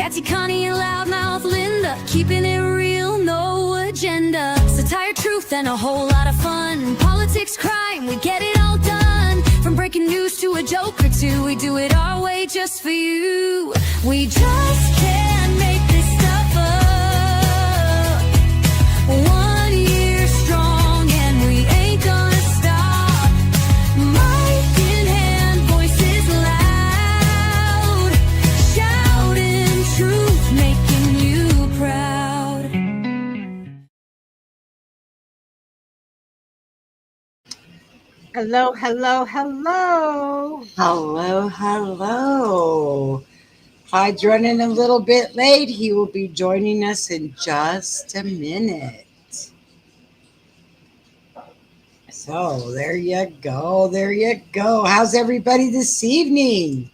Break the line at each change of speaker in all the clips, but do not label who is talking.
Patsy, Connie, and loudmouth Linda, keeping it real, no agenda. Satire, truth, and a whole lot of fun. Politics, crime, we get it all done. From breaking news to a joke or two, we do it our way just for you. We just can't make this stuff up. 1 year strong and we ain't gonna stop. Mic in hand, voices loud, shouting truth, making you proud.
Hello, hello, hello.
Hello, hello. Clyde's running a little bit late. He will be joining us in just a minute. So there you go. There you go. How's everybody this evening?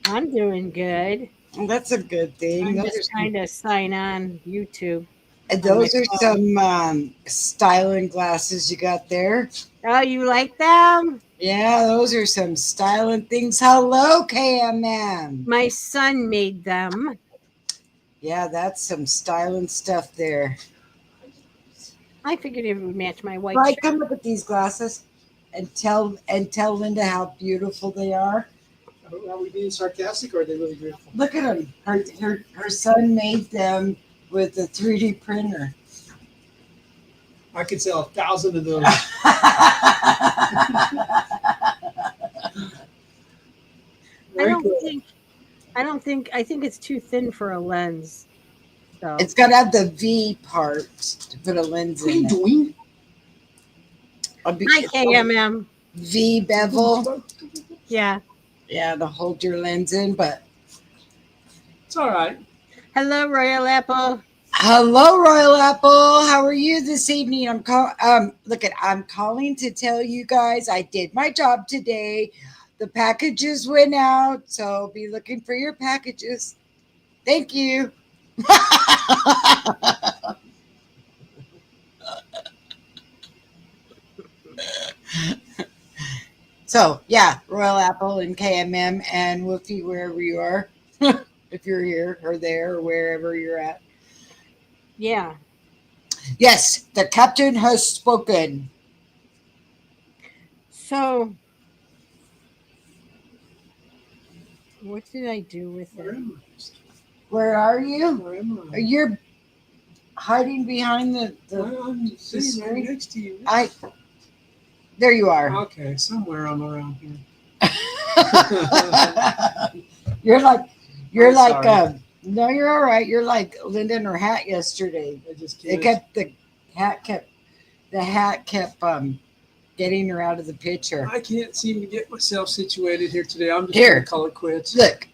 I'm doing good.
Well, that's a good thing.
I'm just trying to sign on YouTube.
Those are some styling glasses you got there.
Oh, you like them?
Yeah, those are some styling things. Hello, KMM.
My son made them.
Yeah, that's some styling stuff there.
I figured it would match my white
Right,
shirt.
come up with these glasses and tell Linda how beautiful they are.
Are we being sarcastic or are they really beautiful?
Look at them. Her son made them with a 3D printer.
I could sell 1,000 of those.
I think it's too thin for a lens. So
It's got to have the V part to put a lens
What are you
in it.
doing?
hi KMM.
V bevel.
Yeah.
Yeah, to hold your lens in. But
It's all right.
Hello, Royal Apple.
hello, Royal Apple. How are you this evening? I'm calling to tell you guys I did my job today. The packages went out, so be looking for your packages. Thank you. So yeah, Royal Apple and KMM and Woofy, wherever you are, if you're here or there or wherever you're at.
Yeah.
Yes, the captain has spoken.
So what did I do with
Where
it?
am
Where are
I?
you?
Where am I?
You're hiding behind the
Well, I'm sitting right next to you.
there you are.
Okay, somewhere I'm around here.
You're like
I'm sorry.
no, you're all right. You're like Linda in her hat yesterday.
I just
It
can't.
kept the hat kept getting her out of the picture.
I can't seem to get myself situated here today. I'm just
Here.
going to call it quits.
Look.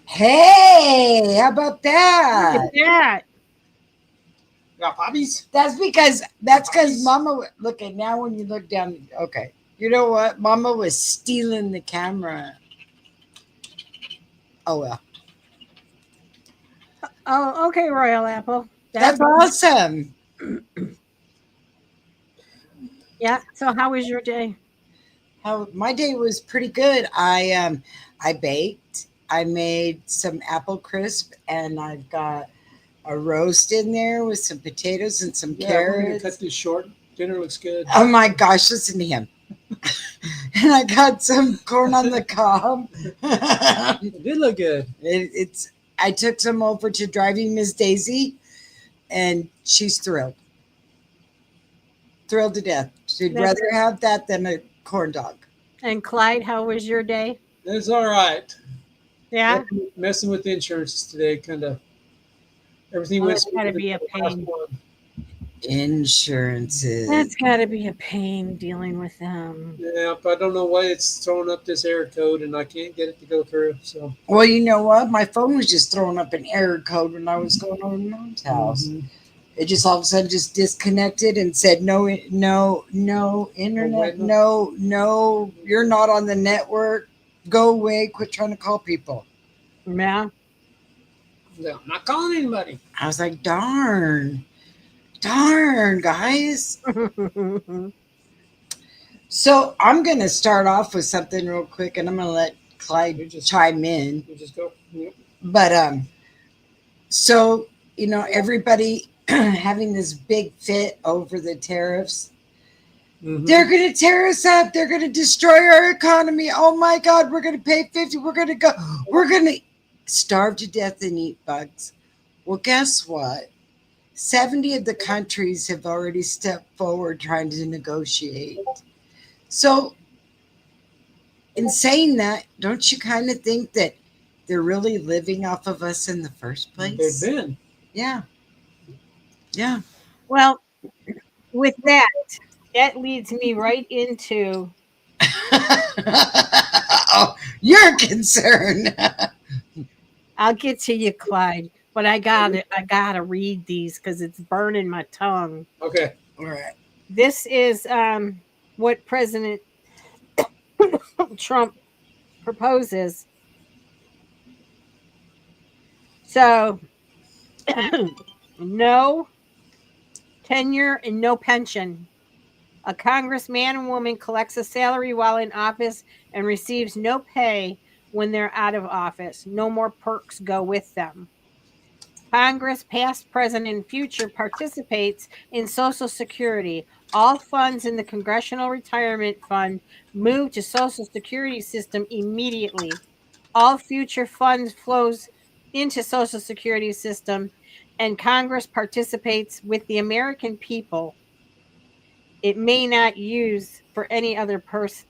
Hey, how about
Look
that?
at that.
Got puppies?
That's because Mama. Look at now when you look down. Okay, you know what? Mama was stealing the camera. Oh well,
Oh, okay, Royal Apple.
that's awesome.
Yeah. So how was your day?
How my day was pretty good. I baked. I made some apple crisp, and I've got a roast in there with some potatoes and some
Yeah, we're going to
carrots.
cut this short. Dinner looks good.
Oh my gosh, listen to him. And I got some corn on the cob.
It did look good.
I took some over to Driving Miss Daisy, and she's thrilled. Thrilled to death. She'd
That's-
rather have that than a corn dog.
And Clyde, how was your day?
It's all right.
Yeah.
Messing with the insurances today, kind of. Everything
Oh,
went
that's gotta
smooth
be a
until the last
pain.
one.
Insurances.
That's got to be a pain dealing with them.
Yeah, but I don't know why it's throwing up this error code and I can't get it to go through. So
Well, you know what? My phone was just throwing up an error code when I was going over to Mom's house.
Mhm.
It just all of a sudden just disconnected and said no internet, no, you're not on the network. Go away. Quit trying to call people.
Yeah.
No, I'm not calling anybody.
I was like, darn, guys. So I'm going to start off with something real quick, and I'm going to let Clyde
You just-
chime in.
You just go. Yep.
But so everybody having this big fit over the tariffs.
Mhm.
They're going to tear us up. They're going to destroy our economy. Oh my God, we're going to pay 50. We're going to starve to death and eat bugs. Well, guess what? 70 of the countries have already stepped forward trying to negotiate. So, in saying that, don't you kind of think that they're really living off of us in the first place?
They've been.
Yeah. Yeah.
Well, with that, that leads me right into
Oh, you're concerned.
I'll get to you, Clyde, but I gotta read these because it's burning my tongue.
Okay.
All right.
This is what President Trump proposes. So, no tenure and no pension. A congressman and woman collects a salary while in office and receives no pay when they're out of office. No more perks go with them. Congress, past, present, and future, participates in Social Security. All funds in the Congressional Retirement Fund move to Social Security system immediately. All future funds flows into Social Security system, and Congress participates with the American people. It may not use for any other purpose.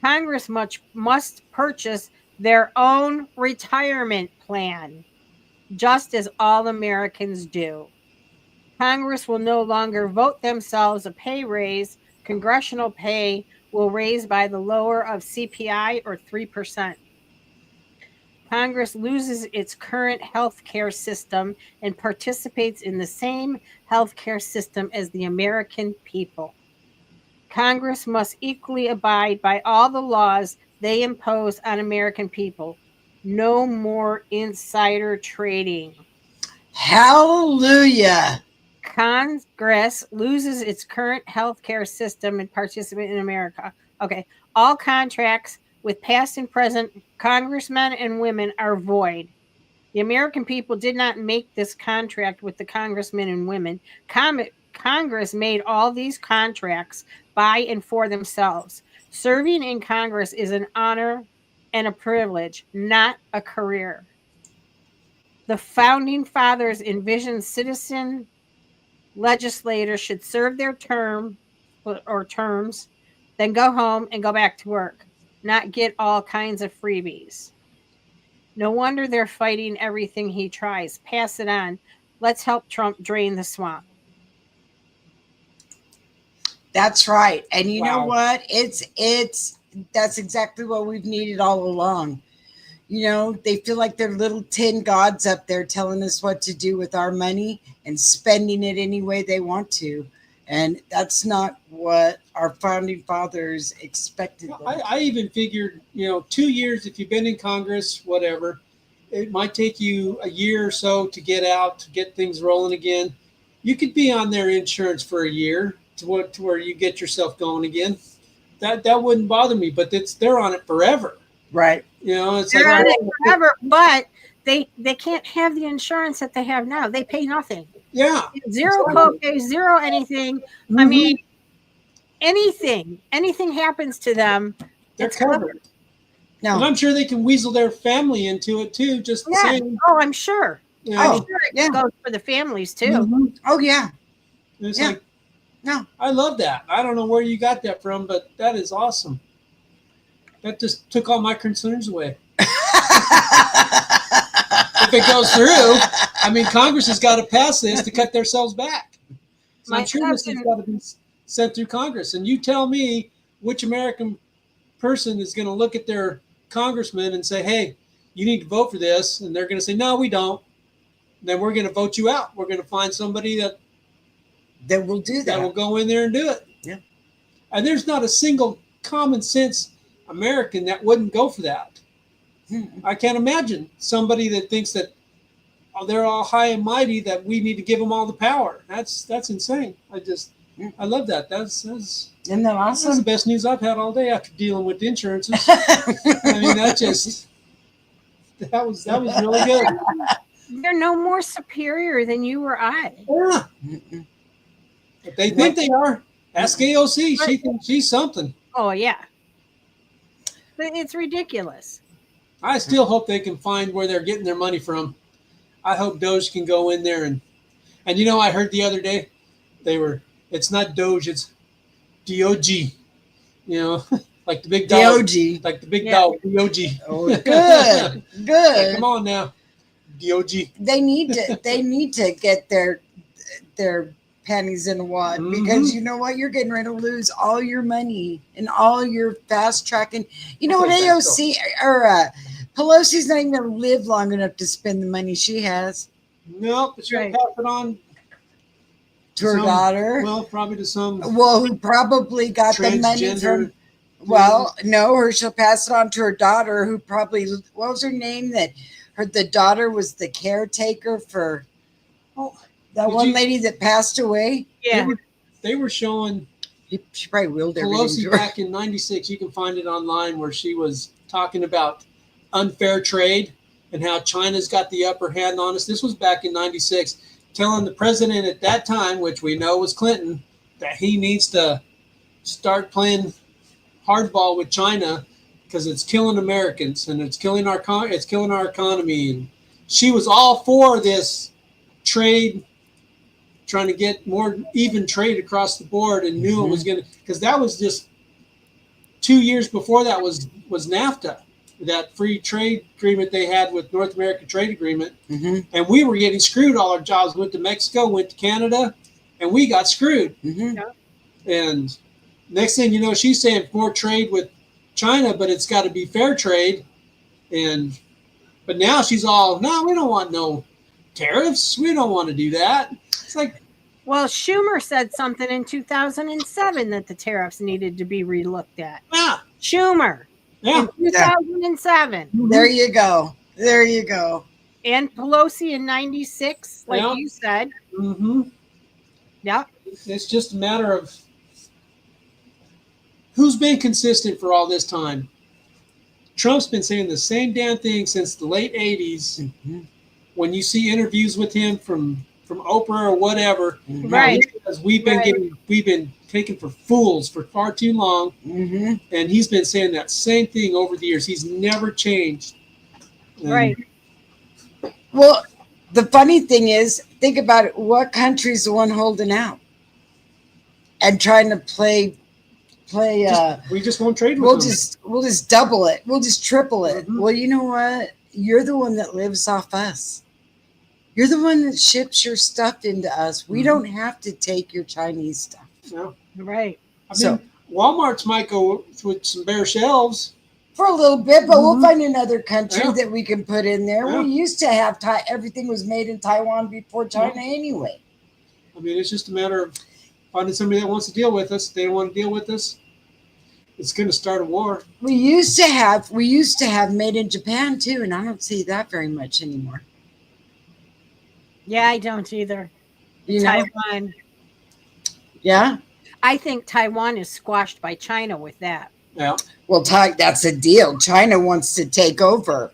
Congress must purchase their own retirement plan, just as all Americans do. Congress will no longer vote themselves a pay raise. Congressional pay will raise by the lower of CPI or 3%. Congress loses its current health care system and participates in the same health care system as the American people. Congress must equally abide by all the laws they impose on American people. No more insider trading.
Hallelujah.
Congress loses its current health care system and participate in America. Okay. All contracts with past and present congressmen and women are void. The American people did not make this contract with the congressmen and women. Congress made all these contracts by and for themselves. Serving in Congress is an honor and a privilege, not a career. The founding fathers envisioned citizen legislators should serve their term or terms, then go home and go back to work, not get all kinds of freebies. No wonder they're fighting everything he tries. Pass it on. Let's help Trump drain the swamp.
That's right. And you know
Wow.
what? That's exactly what we've needed all along. They feel like they're little tin gods up there telling us what to do with our money and spending it any way they want to. And that's not what our founding fathers expected.
I even figured, 2 years, if you've been in Congress, whatever, it might take you a year or so to get out, to get things rolling again. You could be on their insurance for a year to where you get yourself going again. That wouldn't bother me, but they're on it forever.
Right.
It's
They're
like,
on it forever, but they can't have the insurance that they have now. They pay nothing.
yeah.
Zero copay, zero anything. I mean, anything happens to them,
They're
it's
covered. And
No.
I'm sure they can weasel their family into it too, just the
Yeah.
same.
Oh, I'm sure. I'm
Oh,
sure it
yeah.
goes for the families too.
Mhm.
Oh, yeah.
It's
Yeah.
like,
No.
I love that. I don't know where you got that from, but that is awesome. That just took all my concerns away. If it goes through, I mean, Congress has got to pass this to cut themselves back. So
My
I'm sure this has
cousin-
got to be sent through Congress. And you tell me which American person is going to look at their congressman and say, hey, you need to vote for this. And they're going to say, no, we don't. Then we're going to vote you out. We're going to find somebody that
will do
that will
that.
go in there and do it.
Yeah.
And there's not a single common sense American that wouldn't go for that. I can't imagine somebody that thinks that they're all high and mighty, that we need to give them all the power. That's insane. I love that. That's
Isn't that
This is the
awesome?
best news I've had all day after dealing with insurances. I mean, that was really good.
They're no more superior than you or I.
Yeah,
Mm-mm.
but they think they are. Ask AOC. She thinks she's something.
Oh yeah, but it's ridiculous.
I still hope they can find where they're getting their money from. I hope Doge can go in there and I heard the other day it's not Doge, it's DOG. Like the big dog,
DOG.
like the big
Yeah.
dog, DOG.
Oh, good,
Like,
good.
come on now, DOG.
They need to get their panties in a wad, because you know what? You're getting ready to lose all your money and all your fast tracking. You know what?
Okay, thanks,
AOC or Pelosi's not even going to live long enough to spend the money she has
Nope, but she'll
Right.
pass it on
to her daughter.
Well, probably to some
Well, who probably got the money from.
transgender.
Well, no, her she'll pass it on to her daughter, who probably, what was her name? The daughter was the caretaker for that
Did
one
you-
lady that passed away.
Yeah,
They were showing
She probably willed everything
Pelosi
to her.
back in '96. You can find it online where she was talking about unfair trade and how China's got the upper hand on us. This was back in '96, telling the president at that time, which we know was Clinton, that he needs to start playing hardball with China because it's killing Americans and it's killing our economy. And she was all for this trade, trying to get more even trade across the board, and knew it was going to, because that was just 2 years before that was NAFTA, that free trade agreement they had with North American Trade Agreement.
Mm-hmm.
And we were getting screwed. All our jobs went to Mexico, went to Canada, and we got screwed.
Mm-hmm.
And next thing you know, she's saying more trade with China, but it's got to be fair trade. But now she's all, no, we don't want no tariffs. We don't want to do that. It's like,
well, Schumer said something in 2007 that the tariffs needed to be relooked at.
yeah,
Schumer
yeah.
in 2007,
There you go. There you go.
and Pelosi in '96, like
Yeah.
you said.
Mm-hmm.
Yeah,
It's just a matter of who's been consistent for all this time. Trump's been saying the same damn thing since the late 80s.
Mm-hmm.
When you see interviews with him from Oprah or whatever,
Right.
Because we've been
Right.
taken for fools for far too long,
Mm-hmm.
and he's been saying that same thing over the years. He's never changed. And
right.
Well, the funny thing is, think about it. What country's the one holding out and trying to play?
We just won't trade with him.
We'll just double it. We'll just triple it.
Mhm.
Well, you know what? You're the one that lives off us. You're the one that ships your stuff into us. We
Mhm.
don't have to take your Chinese stuff.
No.
Right.
I mean,
So-
Walmart's might go with some bare shelves.
For a little bit, but we'll
Mhm.
find another country
Yeah.
that we can put in there.
Yeah.
We used to have everything was made in Taiwan before China anyway.
I mean, it's just a matter of finding somebody that wants to deal with us. If they don't want to deal with us, it's going to start a war.
We used to have made in Japan too, and I don't see that very much anymore.
Yeah, I don't either.
You know?
Taiwan.
Yeah.
I think Taiwan is squashed by China with that.
Yeah.
Well, that's a deal. China wants to take over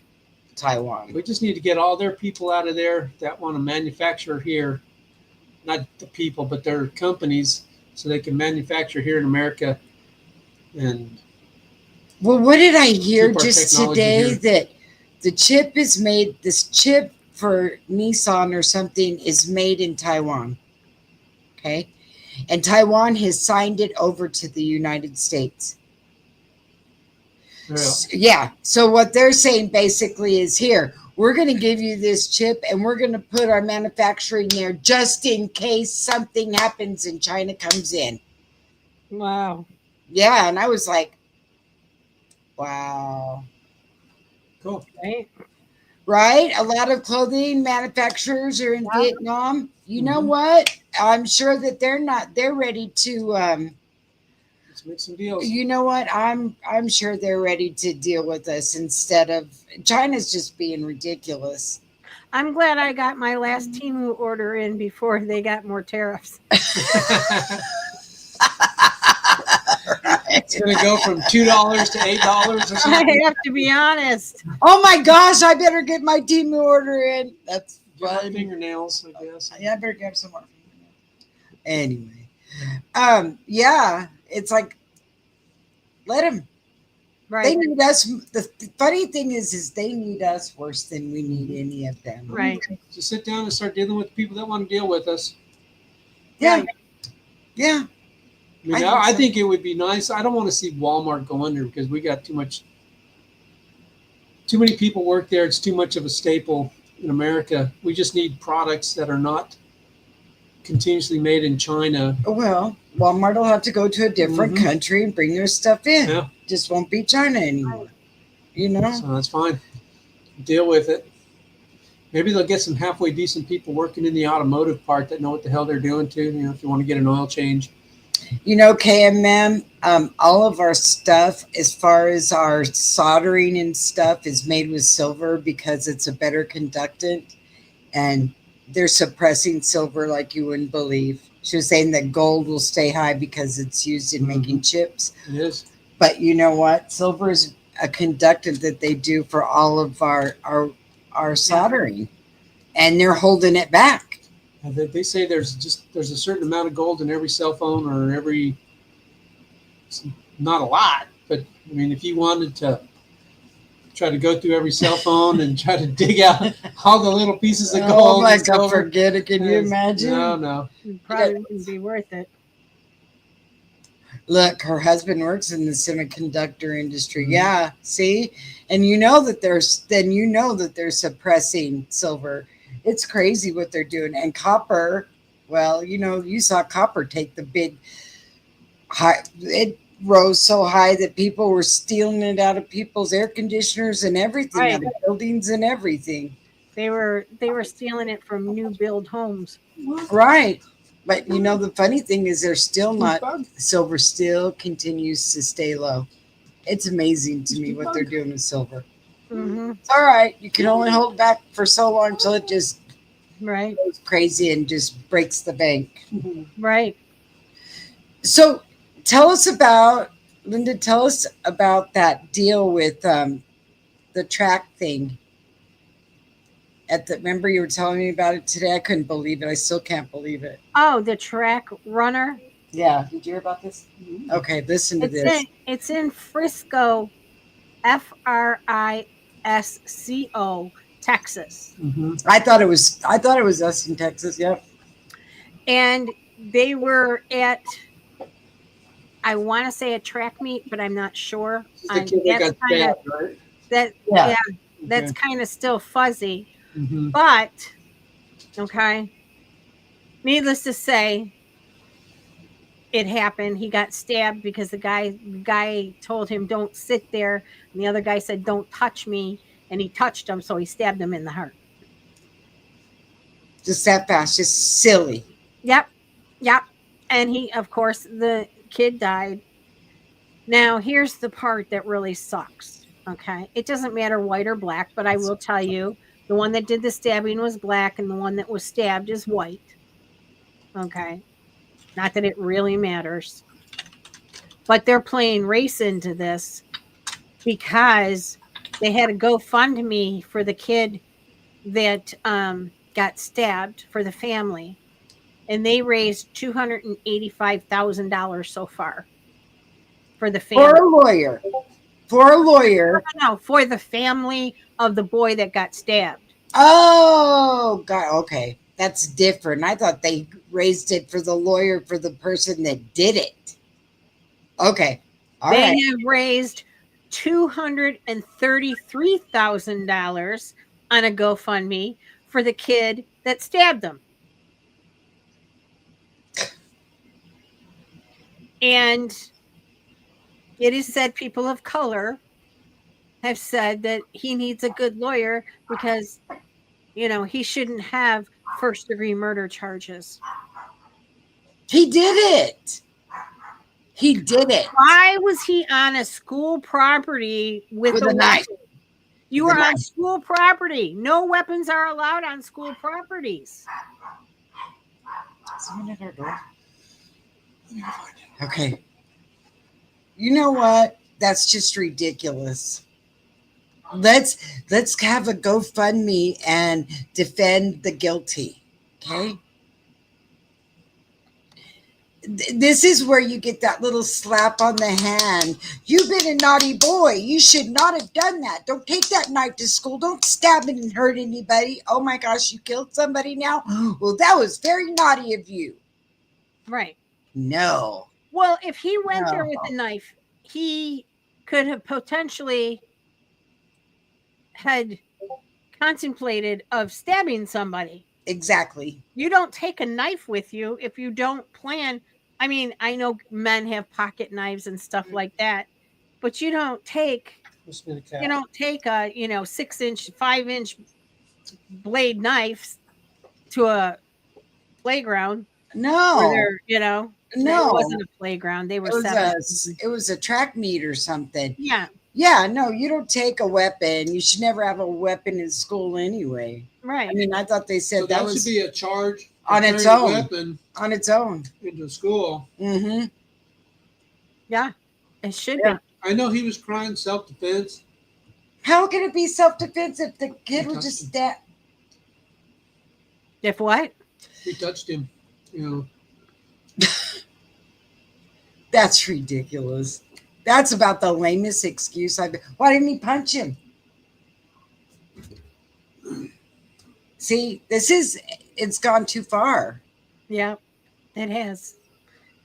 Taiwan.
We just need to get all their people out of there that want to manufacture here. Not the people, but their companies, so they can manufacture here in America. And
Well, what did I hear
Keep our
just
technology
today?
here.
That this chip for Nissan or something is made in Taiwan. Okay. And Taiwan has signed it over to the United States. Yeah. So what they're saying basically is, here, we're going to give you this chip and we're going to put our manufacturing there just in case something happens and China comes in.
Wow.
Yeah. And I was like, wow.
cool.
Right.
Right? A lot of clothing manufacturers are in Vietnam. You know
Mhm.
what? I'm sure that they're ready to
Let's make some deals.
you know what? I'm sure they're ready to deal with us instead of China's just being ridiculous.
I'm glad I got my last Temu order in before they got more tariffs.
It's going to go from $2 to $8 or
I
something.
have to be honest.
Oh my gosh, I better get my team order in. That's
Got
fun.
fingernails, I guess.
Yeah, I better get some more. Anyway, yeah, it's like let them. They
Right.
need us. The funny thing is they need us worse than we need any of them.
Right.
Just sit down and start dealing with the people that want to deal with us.
Yeah,
Right.
yeah.
I mean,
I think
I
so.
think it would be nice. I don't want to see Walmart go under because we got too many people work there. It's too much of a staple in America. We just need products that are not continuously made in China.
Well, Walmart will have to go to a different
Mhm.
country and bring their stuff in.
Yeah.
Just won't be China anymore. You know?
So that's fine. Deal with it. Maybe they'll get some halfway decent people working in the automotive part that know what the hell they're doing too. You know, if you want to get an oil change.
You know, KMM, all of our stuff, as far as our soldering and stuff, is made with silver because it's a better conductant. And they're suppressing silver like you wouldn't believe. She was saying that gold will stay high because it's used in making chips.
It is.
But you know what? Silver is a conductant that they do for all of our soldering, and they're holding it back.
And they say there's a certain amount of gold in every cell phone or every, not a lot, but I mean, if you wanted to try to go through every cell phone and try to dig out all the little pieces of gold.
Oh my
and
God,
silver,
forget it. Can you imagine?
No.
It probably wouldn't be worth it.
Look, her husband works in the semiconductor industry.
Mhm.
Yeah, see? And you know that they're suppressing silver. It's crazy what they're doing. And copper, well, you know, you saw copper take the big high, it rose so high that people were stealing it out of people's air conditioners and everything,
Right.
out of buildings and everything.
They were stealing it from new build homes.
Right. But you know, the funny thing is they're still not,
Bug.
silver still continues to stay low. It's amazing to me what they're doing with silver.
Mm-hmm.
It's all right. You can only hold back for so long until it just
Right.
goes crazy and just breaks the bank.
Right.
So tell us about, Linda, tell us about that deal with the track thing. Remember you were telling me about it today? I couldn't believe it. I still can't believe it.
Oh, the track runner.
Yeah. Did you hear about this? Okay, listen to this.
It's in Frisco, Frisco, Texas.
Mm-hmm.
I thought it was us in Texas. Yep.
And they were at, I want to say a track meet, but I'm not sure.
The kid that got stabbed, right?
Yeah.
That's kind of still fuzzy.
Mm-hmm.
But okay, needless to say, it happened. He got stabbed because the guy told him don't sit there, and the other guy said don't touch me, and he touched him, so he stabbed him in the heart.
Just that fast. Just silly.
Yep. And he, of course, the kid died. Now, here's the part that really sucks. Okay. It doesn't matter white or black, but I will tell you the one that did the stabbing was black and the one that was stabbed is white. Okay. Not that it really matters. But they're playing race into this because they had a GoFundMe for the kid that got stabbed for the family. And they raised $285,000 so far for the family.
For a lawyer.
No, for the family of the boy that got stabbed.
Oh, God. Okay. That's different. I thought they raised it for the lawyer for the person that did it. Okay. All right.
They have raised $233,000 on a GoFundMe for the kid that stabbed them. And it is said people of color have said that he needs a good lawyer because, you know, he shouldn't have first-degree murder charges.
He did it. He did it.
Why was he on a school property with
a knife?
You
With
were
a
on
knife.
school property. No weapons are allowed on school properties.
Someone at our door. Okay. You know what? That's just ridiculous. Let's have a GoFundMe and defend the guilty. Okay. This is where you get that little slap on the hand. You've been a naughty boy. You should not have done that. Don't take that knife to school. Don't stab it and hurt anybody. Oh my gosh, you killed somebody now? Well, that was very naughty of you.
Right.
No.
Well, if he went there with
No.
a knife, he could have potentially had contemplated of stabbing somebody.
Exactly.
You don't take a knife with you if you don't plan. I mean, I know men have pocket knives and stuff like that, but you don't take
Must have been a
you
cat.
don't take a 6-inch, 5-inch blade knives to a playground where
No.
it
No.
wasn't a playground. They were
It was
7.
it was a track meet or something.
Yeah,
Yeah, no, you don't take a weapon. You should never have a weapon in school anyway.
right.
I mean, I thought they said
So
that
that
was
should be a charge
on
for
its
carrying a
own.
weapon
On its own.
into school.
Mm-hmm.
Yeah, it should
Yeah.
be.
I know he was crying self-defense.
How can it be self-defense if the kid was
touched
just
him.
that?
If what?
He touched him.
That's ridiculous. That's about the lamest excuse I've. Why didn't he punch him? See, it's gone too far.
Yeah, it has.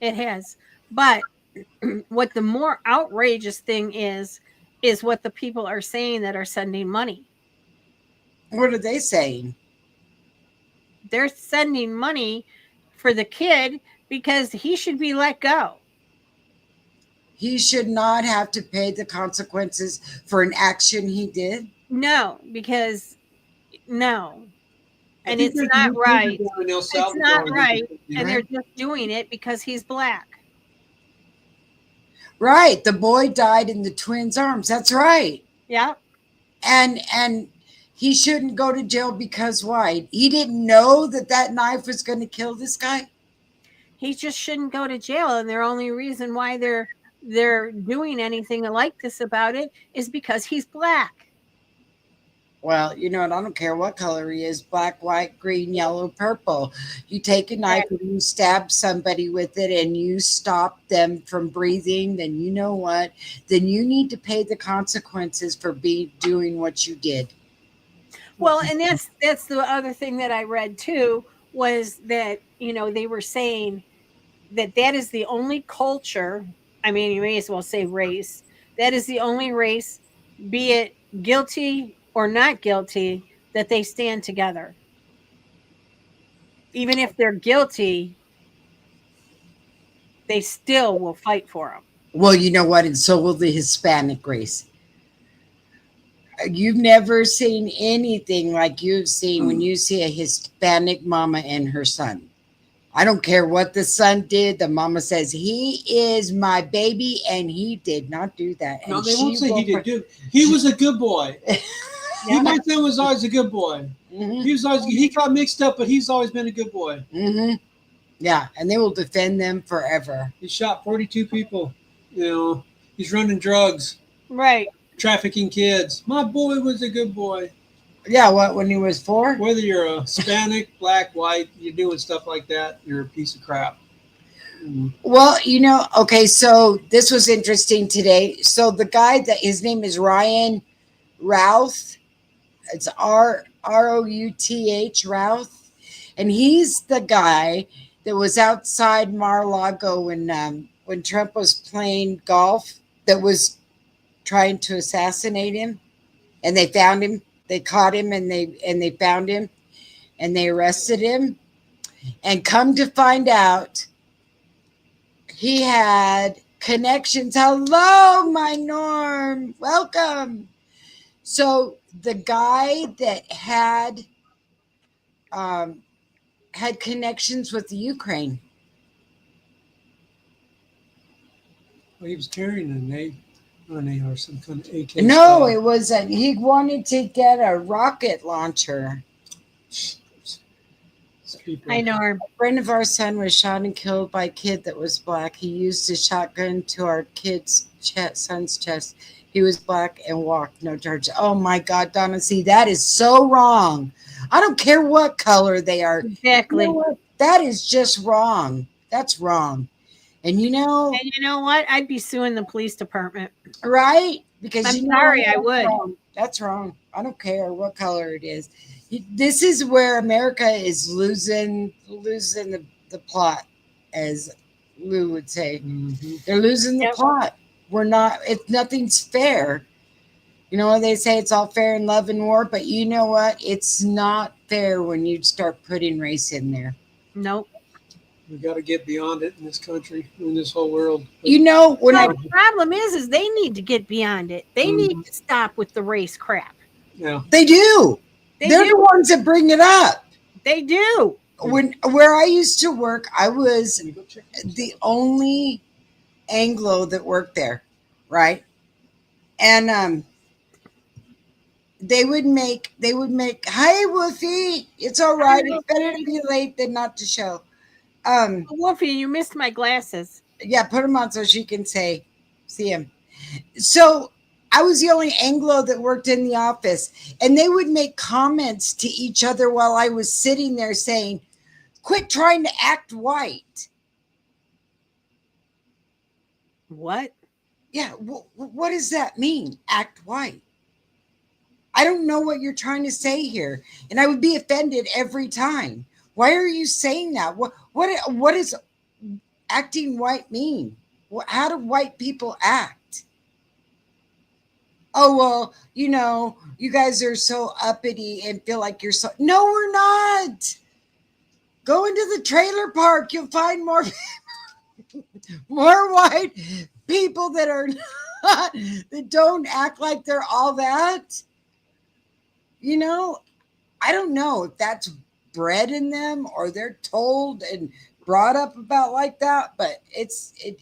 It has. But what the more outrageous thing is what the people are saying that are sending money.
What are they saying?
They're sending money for the kid because he should be let go.
He should not have to pay the consequences for an action he did.
No, because no.
I
And
think
it's
there's a
not
new
right.
prison down in El
It's
Salvador
not
that
right.
they can do.
And they're just doing it because he's black.
Right. The boy died in the twins' arms. That's right.
Yeah.
And he shouldn't go to jail because why? He didn't know that knife was going to kill this guy.
He just shouldn't go to jail. And their only reason why they're doing anything like this about it is because he's black.
Well, I don't care what color he is, black, white, green, yellow, purple. You take a knife and you stab somebody with it and you stop them from breathing, then you know what? Then you need to pay the consequences for doing what you did.
Well, and that's the other thing that I read too, was that, they were saying that is the only culture, I mean, you may as well say race, that is the only race, be it guilty or not guilty, that they stand together. Even if they're guilty, they still will fight for them.
Well, you know what? And so will the Hispanic race. You've never seen anything like you've seen when you see a Hispanic mama and her son. I don't care what the son did. The mama says, he is my baby, and he did not do that.
No,
And
they won't say he
will-
did do. He was a good boy. My son was always a good boy.
Mhm.
He got mixed up, but he's always been a good boy.
Mm-hmm. Yeah, and they will defend them forever.
He shot 42 people. He's running drugs,
Right.
trafficking kids. My boy was a good boy.
Yeah, what, when he was 4?
Whether you're a Hispanic, black, white, you're doing stuff like that, you're a piece of crap.
Well, okay, so this was interesting today. So the guy his name is Ryan Routh. It's Routh, Routh. And he's the guy that was outside Mar-a-Lago when Trump was playing golf, that was trying to assassinate him. And they found him. They caught him and they found him and they arrested him. And come to find out, he had connections. Hello, my Norm. Welcome. So the guy that had connections with the Ukraine.
Well, he was carrying an AR, some kind of AK.
No, it was he wanted to get a rocket launcher.
People.
I know her.
A friend of our son was shot and killed by a kid that was black. He used a shotgun to our son's chest. He was black and walked, no charge. Oh my God, Donna, see, that is so wrong. I don't care what color they are.
Exactly.
You know what? That is just wrong. That's wrong. And
And you know what? I'd be suing the police department.
right? Because
I'm
you know
sorry,
what?
I would.
Wrong. That's wrong. I don't care what color it is. This is where America is losing the plot, as Lou would say.
Mm-hmm.
They're losing the
Yep.
plot. We're not. Nothing's fair. You know, they say it's all fair in love and war, but you know what? It's not fair when you start putting race in there.
Nope.
We got to get beyond it in this country, in this whole world.
You know, when
So
I
the problem is they need to get beyond it. They need to stop with the race crap.
Yeah.
they do, they're the ones that bring it up.
They do.
Where I used to work, I was the only Anglo that worked there, right? And they would make hi Wolfie, it's all right, it's better to be late than not to show.
Wolfie, you missed my glasses.
Yeah, put them on so she can see him. So I was the only Anglo that worked in the office, and they would make comments to each other while I was sitting there saying, quit trying to act white.
What?
Yeah, what does that mean? Act white. I don't know what you're trying to say here, and I would be offended every time. Why are you saying that? What does acting white mean? How do white people act? Oh, well, you know, you guys are so uppity and feel like you're so. No, we're not. Go into the trailer park. You'll find more white people that are not, that don't act like they're all that. You know, I don't know if that's bred in them or they're told and brought up about like that, but it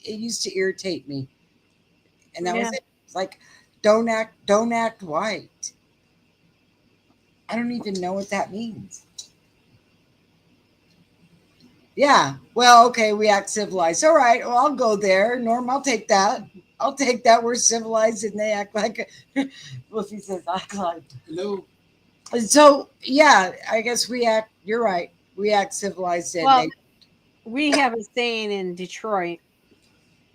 used to irritate me. And that was it. It's like, don't act white. I don't even know what that means. Yeah. Well, okay, we act civilized. All right. Well, I'll go there. Norm, I'll take that. We're civilized and they act like Wolfie says act like.
Hello.
So yeah, I guess we act, you're right. We act civilized and
Well, we have a saying in Detroit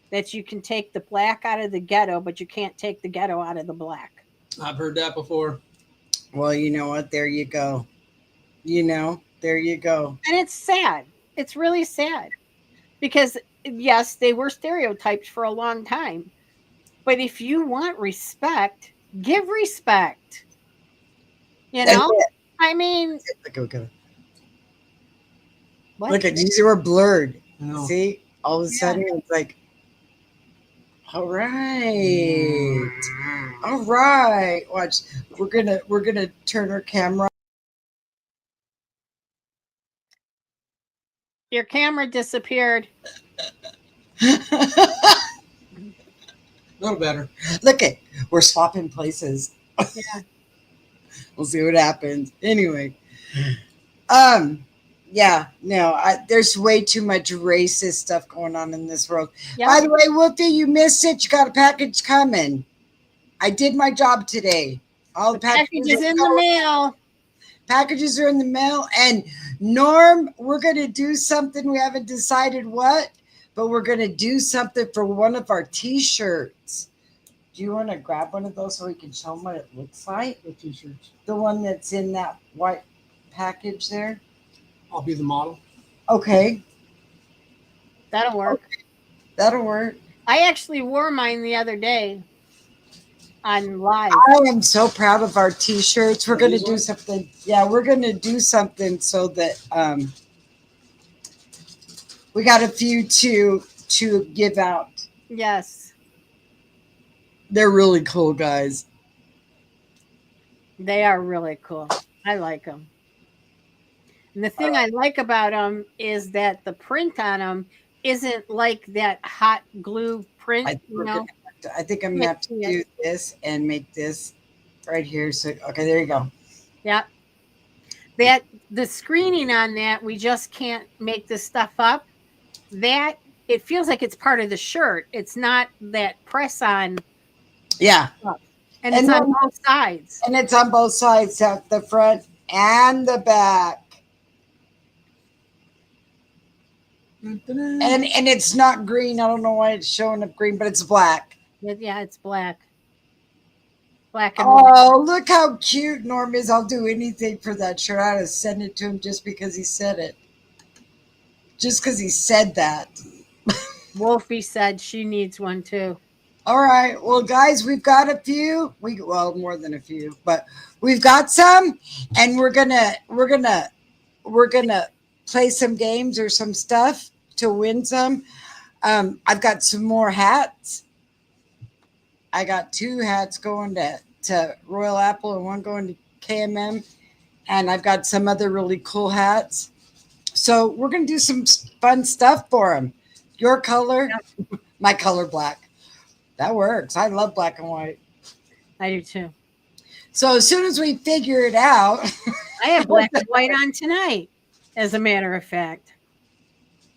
that you can take the black out of the ghetto, but you can't take the ghetto out of the black.
I've heard that before.
well, you know what? There you go. There you go.
And it's sad. It's really sad. Because yes, they were stereotyped for a long time. But if you want respect, give respect. You
That's
know?
it.
I mean,
Look,
what?
look at these were blurred.
I know.
See, all of a sudden it's like, all right. Watch. We're gonna turn our camera.
Your camera disappeared.
Look
A little better.
it. We're swapping places.
Yeah.
We'll see what happens. Anyway. Yeah, no, there's way too much racist stuff going on in this world.
Yep.
By the way, Wolfie, you missed it. You got a package coming. I did my job today. All the
Package
packages
is in the mail.
Packages are in the mail. And Norm, we're going to do something. We haven't decided what, but we're going to do something for one of our T-shirts. Do you want to grab one of those so we can show them what it looks like?
What T-shirts?
The one that's in that white package there.
I'll be the model.
Okay.
That'll work.
That'll work.
I actually wore mine the other day on live.
I am so proud of our T-shirts. We're going to do something. Yeah, we're going to do something so that we got a few to give out.
Yes.
They're really cool, guys.
They are really cool. I like them. And the thing I like about them is that the print on them isn't like that hot glue print,
I think I'm going to have to do this and make this right here. So, okay, there you go.
Yeah. that the screening on that, we just can't make this stuff up. That it feels like it's part of the shirt. It's not that press on
Yeah.
stuff. And it's
And
on
then
both sides.
and it's on both sides, at the front and the back. And it's not green. I don't know why it's showing up green, but it's black.
Yeah, it's black. Black and white.
Oh, look how cute Norm is. I'll do anything for that shirt. I had to send it to him just because he said it. Just because he said that.
Wolfie said she needs one too.
All right. Well, guys, we've got a few. Well, more than a few, but we've got some, and we're gonna play some games or some stuff to win some. I've got some more hats. I got 2 hats going to Royal Apple and one going to KMM, and I've got some other really cool hats. So we're gonna do some fun stuff for them. Your color, my color, black. That works. I love black and white.
I do too.
So as soon as we figure it out,
I have black and white on tonight, as a matter of fact.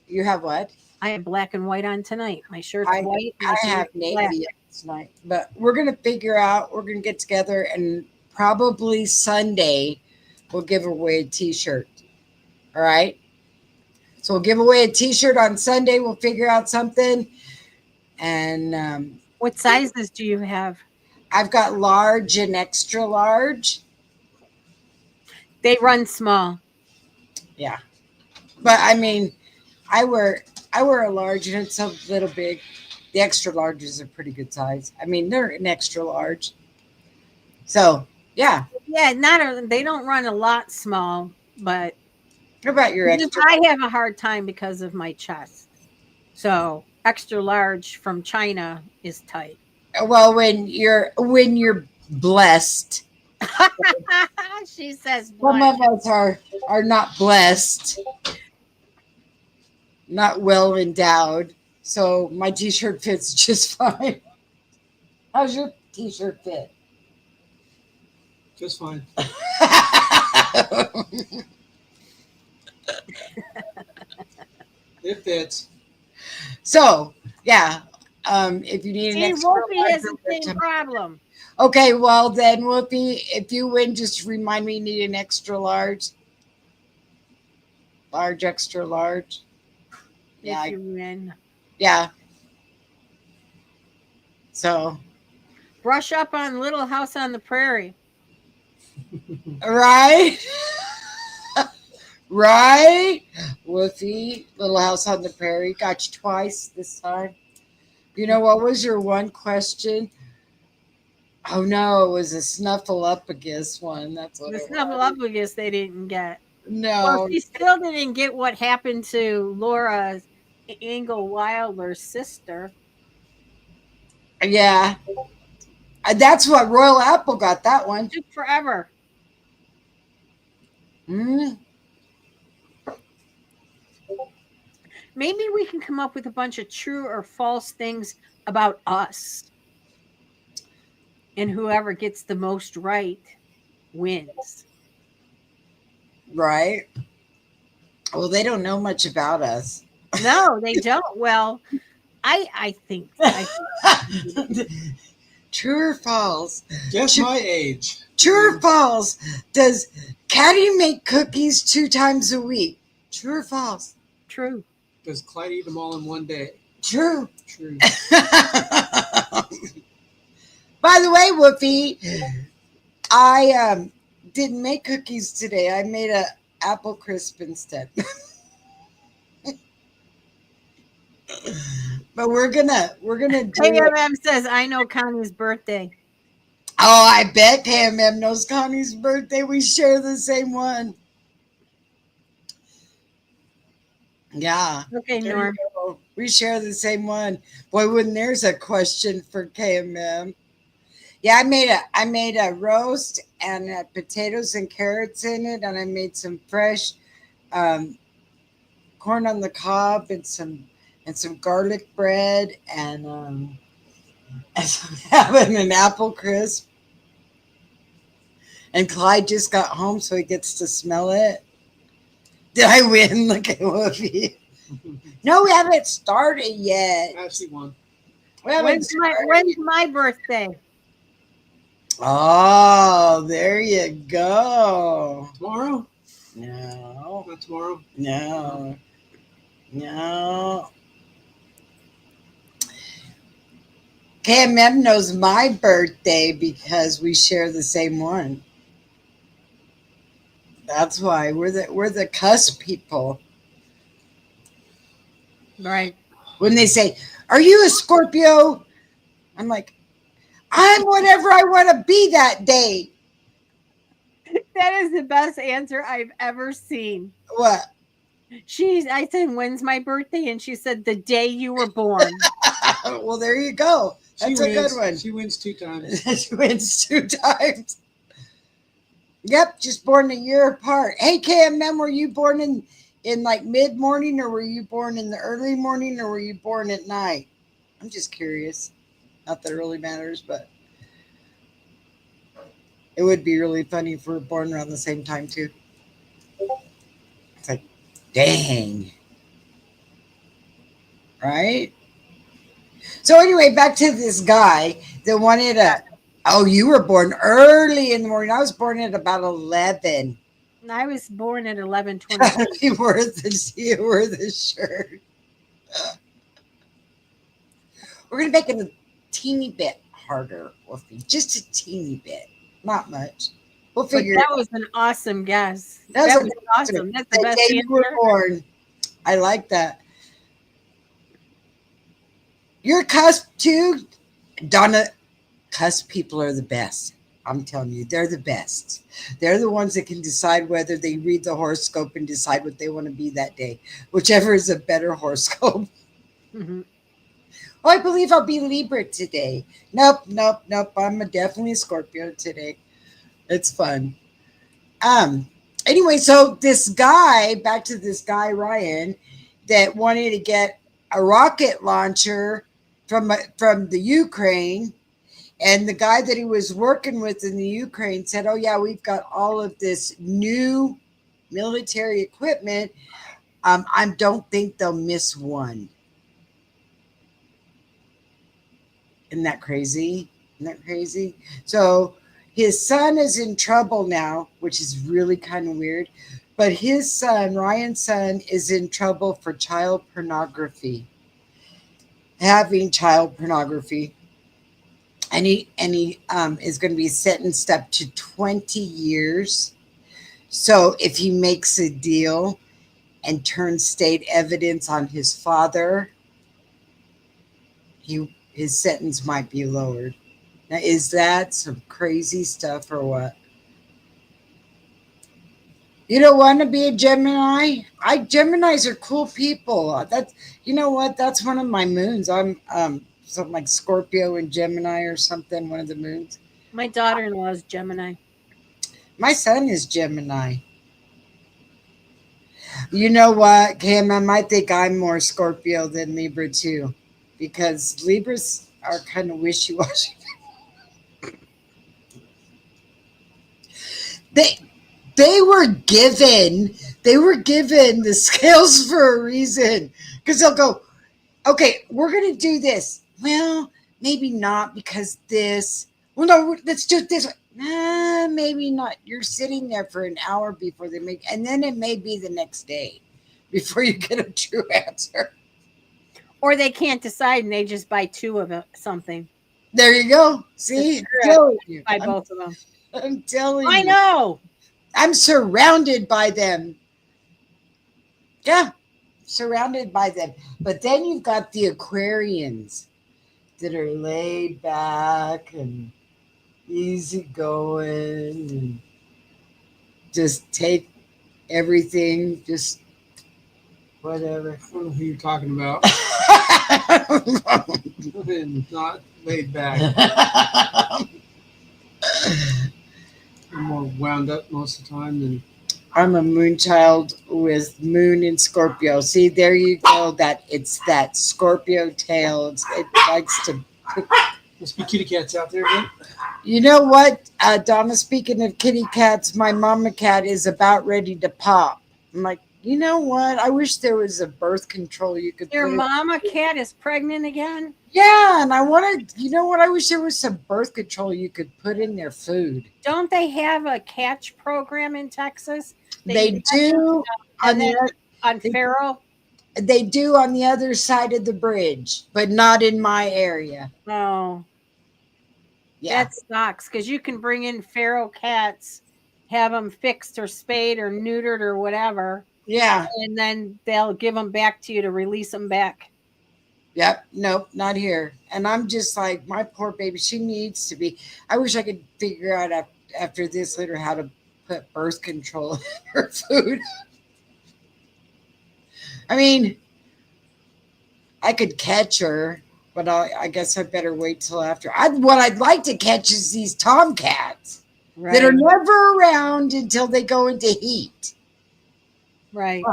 you have what?
I have black and white on tonight. My shirt's
I
white. My
have
shirt's black.
navy tonight, but we're gonna figure out. We're gonna get together and probably Sunday we'll give away a T-shirt. All right. So we'll give away a T-shirt on Sunday. We'll figure out something, and
What sizes do you have?
I've got large and extra large.
They run small.
Yeah, but I mean, I wear a large and it's a little big. The extra larges are pretty good size. I mean, they're an extra large. So yeah.
Yeah, they don't run a lot small, but
What about your extra?
I have a hard time because of my chest. So extra large from China is tight.
Well, when you're blessed,
She says
some
black.
of us are not blessed, not well endowed. So my T-shirt fits just fine. How's your T-shirt fit?
Just fine. It fits.
So yeah, if you need an
See,
extra
Wolfie
large
has the same problem.
okay, well then, Whoopi, if you win, just remind me you need an extra large. Large, extra large.
If you win.
Yeah. So,
Brush up on Little House on the Prairie.
right? Right? Woofy, Little House on the Prairie. Got you twice this time. You know, what was your one question? Oh, no, it was a Snuffleupagus one. That's what
The
it was.
Snuffleupagus they didn't get.
No.
Well, she still didn't get what happened to Laura Ingle Wilder's sister.
Yeah. That's what Royal Apple got, that one.
It took forever.
Mm.
Maybe we can come up with a bunch of true or false things about us. And whoever gets the most right wins.
Right. Well, they don't know much about us.
No, they don't. Well, I think.
True or false?
Guess my age.
True or false? Does Caddy make cookies 2 times a week? True or false?
True.
Does Clyde eat them all in one day?
True.
True.
By the way, Whoopi, I didn't make cookies today. I made a apple crisp instead. But we're gonna do it.
KMM says, I know Connie's birthday.
Oh, I bet KMM knows Connie's birthday. We share the same one. Yeah.
Okay,
There
Norm.
you go. We share the same one. Boy, when there's a question for KMM. Yeah, I made a roast and had potatoes and carrots in it, and I made some fresh corn on the cob and some garlic bread and having an apple crisp. And Clyde just got home, so he gets to smell it. Did I win? Look at Whoopi. No, we haven't started yet.
Actually won.
We haven't
When's
started.
my birthday?
Oh, there you go.
Tomorrow?
No,
Not tomorrow.
no, no. KMM knows my birthday because we share the same one. That's why we're the cusp people.
Right.
When they say, "Are you a Scorpio?" I'm like, "I'm whatever I want to be that day."
That is the best answer I've ever seen.
What?
I said, when's my birthday? And she said, the day you were born.
Well, there you go. That's a good one.
She wins 2 times.
She wins 2 times. Yep, just born a year apart. Hey, KMM, were you born in like mid morning, or were you born in the early morning, or were you born at night? I'm just curious. Not that it really matters, but it would be really funny if we were born around the same time too. It's like, dang. Right? So anyway, back to this guy that wanted a. Oh, you were born early in the morning. I was born at about 11.
I was born at 11:20.
You wore the shirt. We're gonna make it a teeny bit harder, Wolfie. Just a teeny bit, not much. We'll
But
figure.
that was an awesome guess.
That was
awesome. That's the
the
best
day you were
answer.
born. I like that. You're a cusp too, Donna. Cusp people are the best. I'm telling you, they're the best. They're the ones that can decide whether they read the horoscope and decide what they want to be that day, whichever is a better horoscope.
Mm-hmm.
Oh, I believe I'll be Libra today. Nope. I'm definitely a Scorpio today. It's fun. Anyway, so back to this guy, Ryan, that wanted to get a rocket launcher from the Ukraine. And the guy that he was working with in the Ukraine said, "Oh yeah, we've got all of this new military equipment. I don't think they'll miss one." Isn't that crazy? So his son is in trouble now, which is really kind of weird. But his son, Ryan's son, is in trouble for child pornography, having child pornography. And he is going to be sentenced up to 20 years. So if he makes a deal and turns state evidence on his father, his sentence might be lowered. Now, is that some crazy stuff or what? You don't want to be a Gemini? Geminis are cool people. You know what? That's one of my moons. I'm something like Scorpio and Gemini or something, one of the moons.
My daughter-in-law is Gemini.
My son is Gemini. You know what, Cam? I might think I'm more Scorpio than Libra too, because Libras are kind of wishy-washy. They were given the scales for a reason, because they'll go, okay, we're gonna do this. Well, maybe not, because this. Well, no, let's do it this way. Nah, maybe not. You're sitting there for an hour before they make, and then it may be the next day before you get a true answer.
Or they can't decide and they just buy 2 of something.
There you go. See,
Buy both of them.
I'm telling you.
I know.
I'm surrounded by them. Yeah, surrounded by them. But then you've got the Aquarians that are laid back and easygoing and just take everything, just whatever.
I don't know who you're talking about. Not laid back. I'm more wound up most of the time than.
I'm a moon child with moon in Scorpio. See, there you go. It's that Scorpio tail. It likes to
Must be kitty cats out there, but
You know what, Donna? Speaking of kitty cats, my mama cat is about ready to pop. I'm like, you know what? I wish there was a birth control you could
Your
put.
mama cat is pregnant again?
Yeah, and I wanted. You know what? I wish there was some birth control you could put in their food.
Don't they have a catch program in Texas? That
They
you
do on
and then on
they,
Farrell?
they do on the other side of the bridge, but not in my area.
Oh,
Yeah,
that sucks because you can bring in feral cats, have them fixed or spayed or neutered or whatever,
yeah,
and then they'll give them back to you to release them back.
yep. Nope, not here. And I'm just like, my poor baby. She needs to be. I wish I could figure out after this later how to put birth control in her food. I mean, I could catch her, but I guess I better wait till after. What I'd like to catch is these tomcats that are
Right,
never around until they go into heat.
right.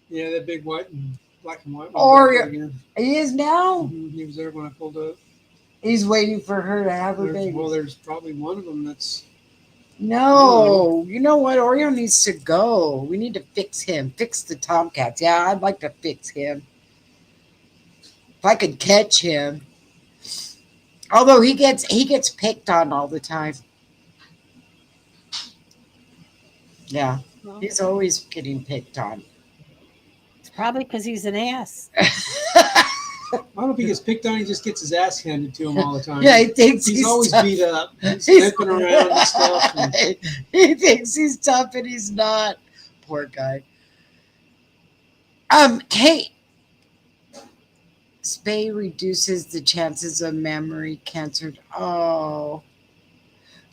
yeah, that big white and black and white one's
Or
out there again.
he is now.
He was there when I pulled up.
He's waiting for her to have her baby.
Well, there's probably one of them that's.
No, you know what? Oreo needs to go. We need to fix him. Fix the tomcats. Yeah, I'd like to fix him. If I could catch him. Although he gets picked on all the time. Yeah,
Well,
he's always getting picked on.
it's probably because he's an ass.
I don't know if he gets picked on. He just gets his ass handed to him all the time.
Yeah, he thinks
he's always
tough.
beat up. He's
He's-
limping around and stuff. And
He thinks he's tough and he's not. Poor guy. Hey, spay reduces the chances of mammary cancer. Oh,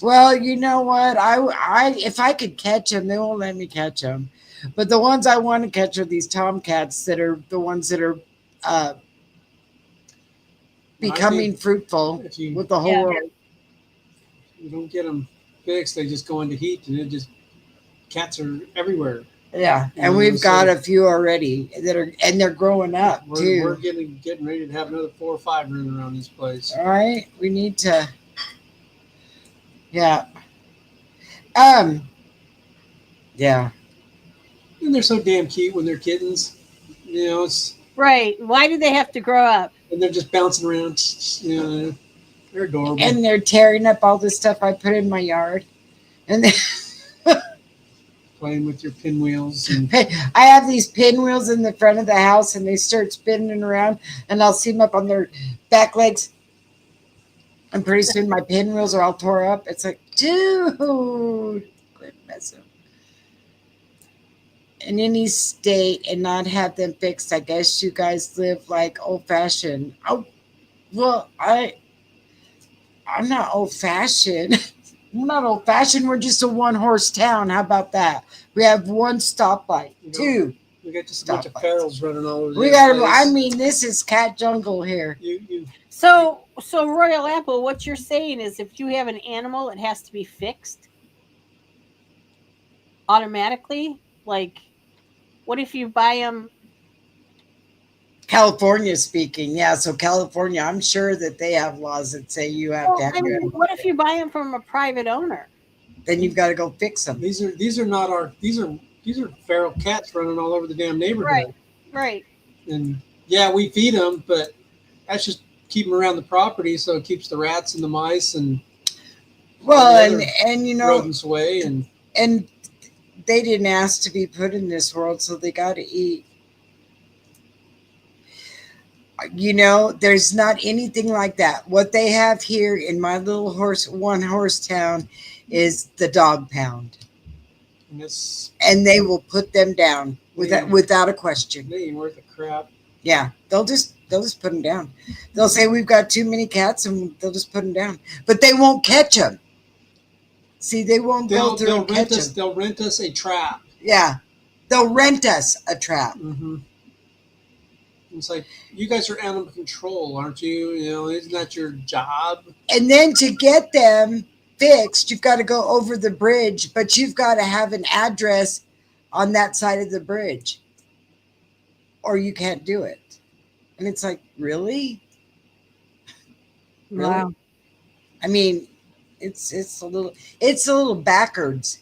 well, you know what? I if I could catch them, they won't let me catch them. But the ones I want to catch are these tomcats that are the ones that are becoming fruitful
if you
with the whole
Yeah.
world.
you don't get them fixed, they just go into heat, and it just cats are everywhere.
Yeah, and
Yeah,
we've got
so-
a few already that are, and they're growing up too.
We're getting ready to have another 4 or 5 running around this place.
All right, we need to. Yeah. Yeah.
And they're so damn cute when they're kittens. You know, it's
Right. Why do they have to grow up?
and they're just bouncing around. You know, they're adorable.
And they're tearing up all the stuff I put in my yard, and
Playing with your pinwheels and
I have these pinwheels in the front of the house, and they start spinning around, and I'll see them up on their back legs, and pretty soon my pinwheels are all tore up. It's like, dude, quit messing. In any state and not have them fixed. I guess you guys live like old fashioned. Oh, well, I'm not old fashioned. We're not old fashioned. We're just a 1-horse town. How about that? We have 1 stoplight,
You know,
2.
we got just a bunch of
Stop.
ferals running all over the
We got.
place.
I mean, this is cat jungle here.
You
So Royal Apple, what you're saying is if you have an animal, it has to be fixed automatically. Like, what if you buy them?
California speaking, yeah. So California, I'm sure that they have laws that say you have
Well,
to have
I mean,
it.
what if you buy them from a private owner?
Then you've got to go fix them.
these are not our these are feral cats running all over the damn neighborhood.
Right.
And yeah, we feed them, but that's just keep them around the property, so it keeps the rats and the mice and
Well,
the other
and you know,
rodents away. And
they didn't ask to be put in this world, so they got to eat. You know, there's not anything like that. What they have here in my little 1-horse town is the dog pound,
and it's
and they will put them down without a question.
they ain't worth a crap.
Yeah, they'll just put them down. They'll say we've got too many cats, and they'll just put them down. But they won't catch them. See, they won't go through and catch them.
They'll rent us a trap.
Yeah, they'll rent us a trap.
Mm-hmm. It's like, you guys are animal control, aren't you? You know, isn't that your job?
And then to get them fixed, you've got to go over the bridge, but you've got to have an address on that side of the bridge, or you can't do it. And it's like, really?
Wow.
I mean, it's a little backwards.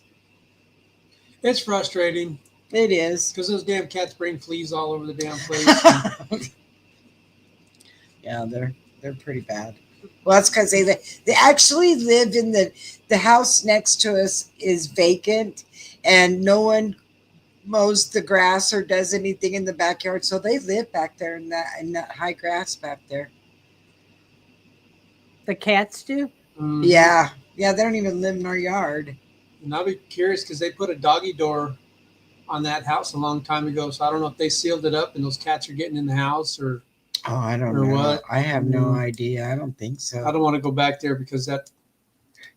It's frustrating
It is.
because those damn cats bring fleas all over the damn place.
Yeah, they're pretty bad. Well, that's because they actually live in the house next to us is vacant, and no one mows the grass or does anything in the backyard, so they live back there in that high grass back there.
The cats do?
Mhm.
Yeah, yeah, they don't even live in our yard.
And I'll be curious because they put a doggy door on that house a long time ago. So I don't know if they sealed it up and those cats are getting in the house or
Oh, I don't
or
know.
what.
I have no
Mm.
idea. I don't think
I
so.
don't want to go back there because that.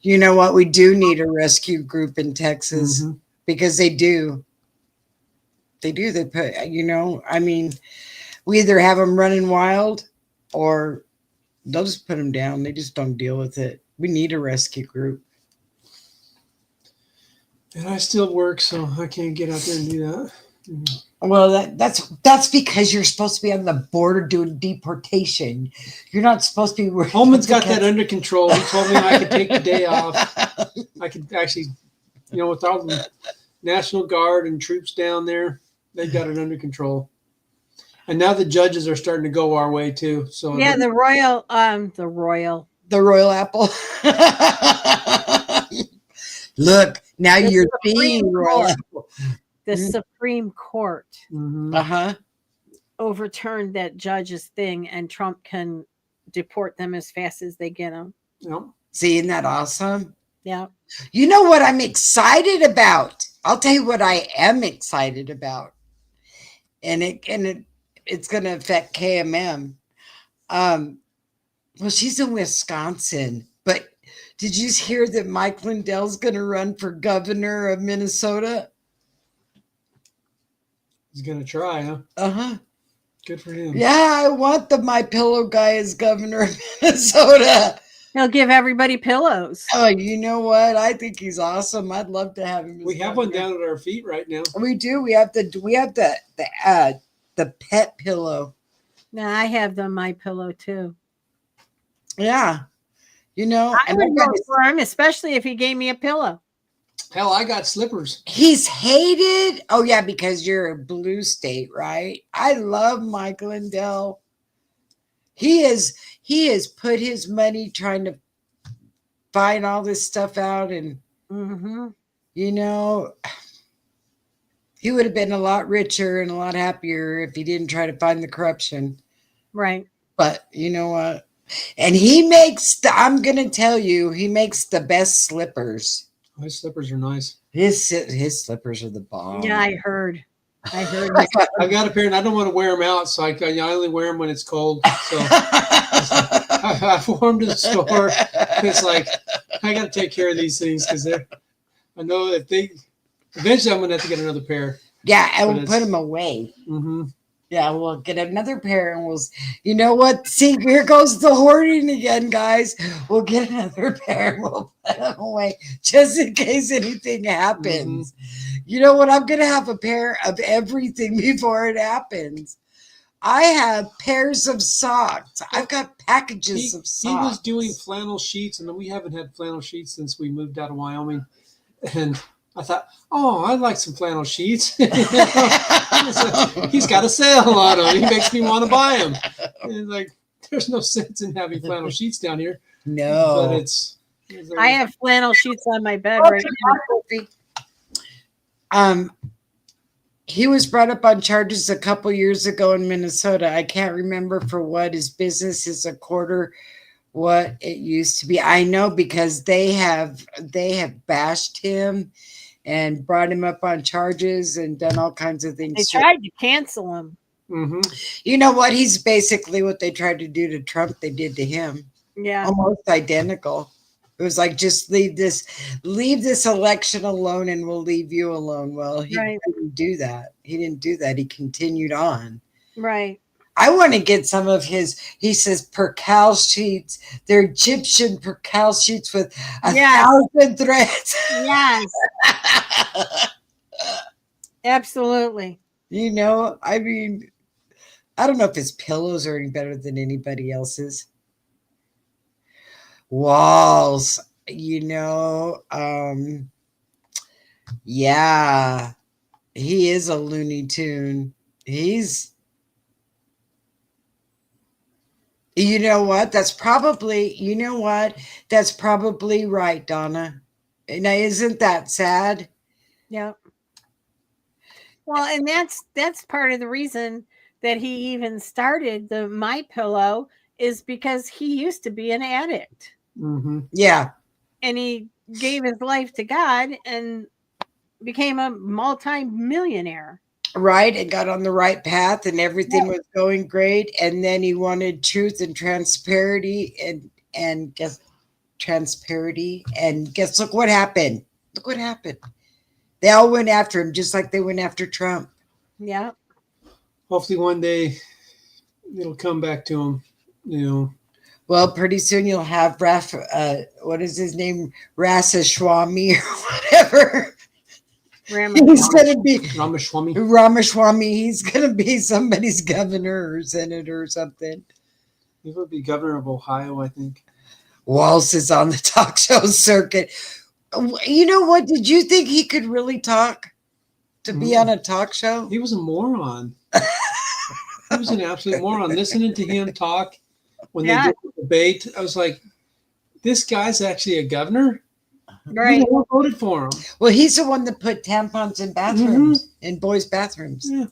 You know what? We do need a rescue group in Texas
Mhm.
because they do. They do. They put, I mean, we either have them running wild or they'll just put them down. They just don't deal with it. We need a rescue group.
And I still work, so I can't get out there and do that. Mhm.
Well, that's because you're supposed to be on the border doing deportation. You're not supposed to be working.
Holman's got that under control. He told me I could take the day off. I could actually, with all the National Guard and troops down there, they got it under control. And now the judges are starting to go our way too. So
Yeah, the royal
The royal apple. Look, now
The
you're
Supreme
seeing royal
Court.
apple.
the
Mhm.
Supreme Court
Mhm.
Uh-huh.
overturned that judge's thing, and Trump can deport them as fast as they get them.
Yep.
See, isn't that awesome?
Yeah.
You know what I'm excited about? I'll tell you what I am excited about. And it's going to affect KMM. Well, she's in Wisconsin, but did you hear that Mike Lindell's going to run for governor of Minnesota?
He's gonna try, huh?
Uh-huh.
Good for him.
Yeah, I want the My Pillow guy as governor of Minnesota.
He'll give everybody pillows.
Oh, you know what? I think he's awesome. I'd love to have him. As
We have one
governor.
down at our feet right now.
We do. We have the pet pillow.
Now I have the My Pillow too.
Yeah,
I
and
would vote for him, especially if he gave me a pillow.
Hell, I got slippers.
he's hated. Oh yeah, because you're a blue state, right? I love Mike Lindell. He has put his money trying to find all this stuff out, and
Mm-hmm.
he would have been a lot richer and a lot happier if he didn't try to find the corruption.
Right.
But you know what? And I'm going to tell you, he makes the best slippers.
My slippers are nice.
His slippers are the bomb.
Yeah, I heard.
I got a pair, and I don't want to wear them out, so I only wear them when it's cold. So I've worn them to the store. It's like I got to take care of these things because I know if they eventually I'm going to have to get another pair.
Yeah, and we'll put them away.
Mm-hmm.
Yeah, we'll get another pair, and you know what? See, here goes the hoarding again, guys. We'll get another pair, and we'll put them away just in case anything happens. Mm-hmm. You know what? I'm going to have a pair of everything before it happens. I have pairs of socks. I've got packages of socks.
He was doing flannel sheets, and we haven't had flannel sheets since we moved out of Wyoming. And I thought, I'd like some flannel sheets. He's got a sale on them. He makes me want to buy them. And like, there's no sense in having flannel sheets down here.
No.
But
I have flannel sheets on my bed right
now. He was brought up on charges a couple years ago in Minnesota. I can't remember for what. His business is a quarter what it used to be. I know because they have bashed him and brought him up on charges and done all kinds of things.
They tried to cancel him.
Mm-hmm.
You know what? He's basically what they tried to do to Trump, they did to him.
Yeah.
Almost identical. It was like, just leave this election alone and we'll leave you alone. Well, he didn't do that. He didn't do that. He continued on.
Right.
I want to get some of his, he says, percal sheets. They're Egyptian percal sheets with 1,000 threads.
Yes. Absolutely.
I mean, I don't know if his pillows are any better than anybody else's. Walls, yeah, he is a Looney Tune. He's, you know what? That's probably right, Donna. Now, isn't that sad?
Yeah. Well, and that's part of the reason that he even started the My Pillow is because he used to be an addict
Mm-hmm.
Yeah,
and he gave his life to God and became a multi-millionaire.
right. And got on the right path, and everything
Yeah.
was going great. And then he wanted truth and transparency, and guess look what happened. Look what happened. They all went after him, just like they went after Trump.
Yeah.
Hopefully one day it'll come back to him. You know,
Well, pretty soon you'll have what is his name? Ramaswamy or whatever. He's going to be
Ramaswamy.
Ramaswamy. He's going to be somebody's governor or senator or something.
He would be governor of Ohio, I think.
Walsh is on the talk show circuit. You know what? Did you think he could really talk to be on a talk show?
He was a moron. He was an absolute moron. Listening to him talk when they did the debate, I was like, this guy's actually a governor?
Right.
Who voted for him?
Well, he's the one that put tampons in bathrooms, in boys' bathrooms.
Yeah.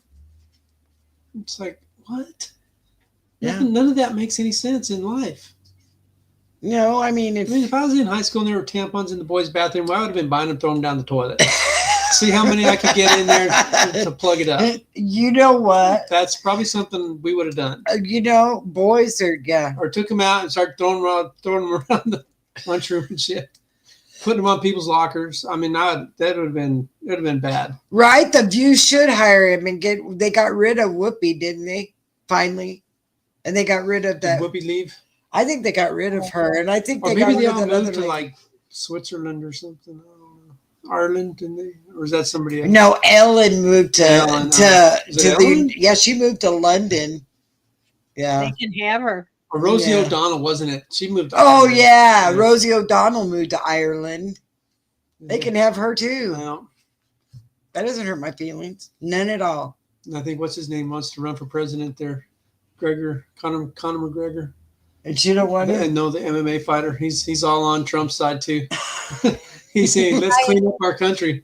It's like, what?
Yeah.
None of that makes any sense in life.
No, I mean,
if I was in high school and there were tampons in the boys' bathroom, I would have been buying them, throwing them down the toilet. See how many I could get in there to plug it up.
You know what?
That's probably something we would have done.
Boys are,
or took them out and started throwing them around the lunchroom and shit, putting them on people's lockers. I mean, that would have been bad.
Right? The View should hire him and they got rid of Whoopi, didn't they? Finally, and they got rid of that.
Did Whoopi leave?
I think they got rid of her, and I think they
maybe
got
they
rid
all
of
moved to like Switzerland or something. I don't know. Ireland, didn't they? Or is that somebody else?
No, Ellen moved to
Ellen,
she moved to London. Yeah,
They can have her.
Or Rosie O'Donnell, wasn't it? She moved to
Ireland. Yeah, Rosie O'Donnell moved to Ireland. They can have her too.
Well,
that doesn't hurt my feelings, none at all.
I think what's his name wants to run for president there, Conor McGregor.
And she don't want
to? No, the MMA fighter. He's all on Trump's side too. He's saying, let's clean up our country.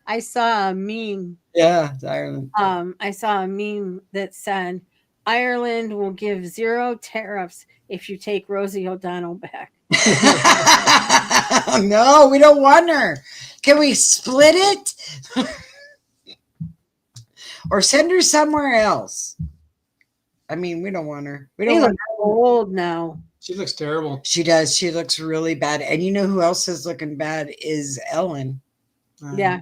I saw a meme.
Yeah, it's Ireland.
I saw a meme that said, Ireland will give 0 tariffs if you take Rosie O'Donnell back.
No, we don't want her. Can we split it? Or send her somewhere else? I mean, we don't want her. We don't want her.
Old now.
She looks terrible.
She does. She looks really bad. And you know who else is looking bad is Ellen.
Yeah.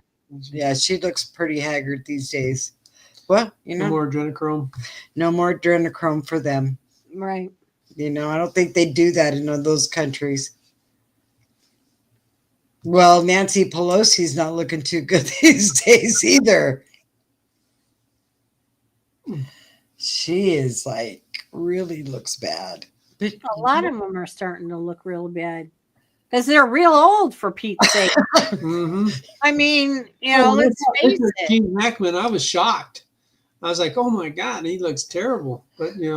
Yeah, she looks pretty haggard these days. Well,
no more adrenochrome.
No more adrenochrome for them.
Right.
I don't think they do that in those countries. Well, Nancy Pelosi's not looking too good these days either. She is like really looks bad.
But a lot of them are starting to look real bad because they're real old, for Pete's sake.
Mm-hmm.
I mean, let's face it.
Gene Hackman, I was shocked. I was like, oh my God, he looks terrible. But, he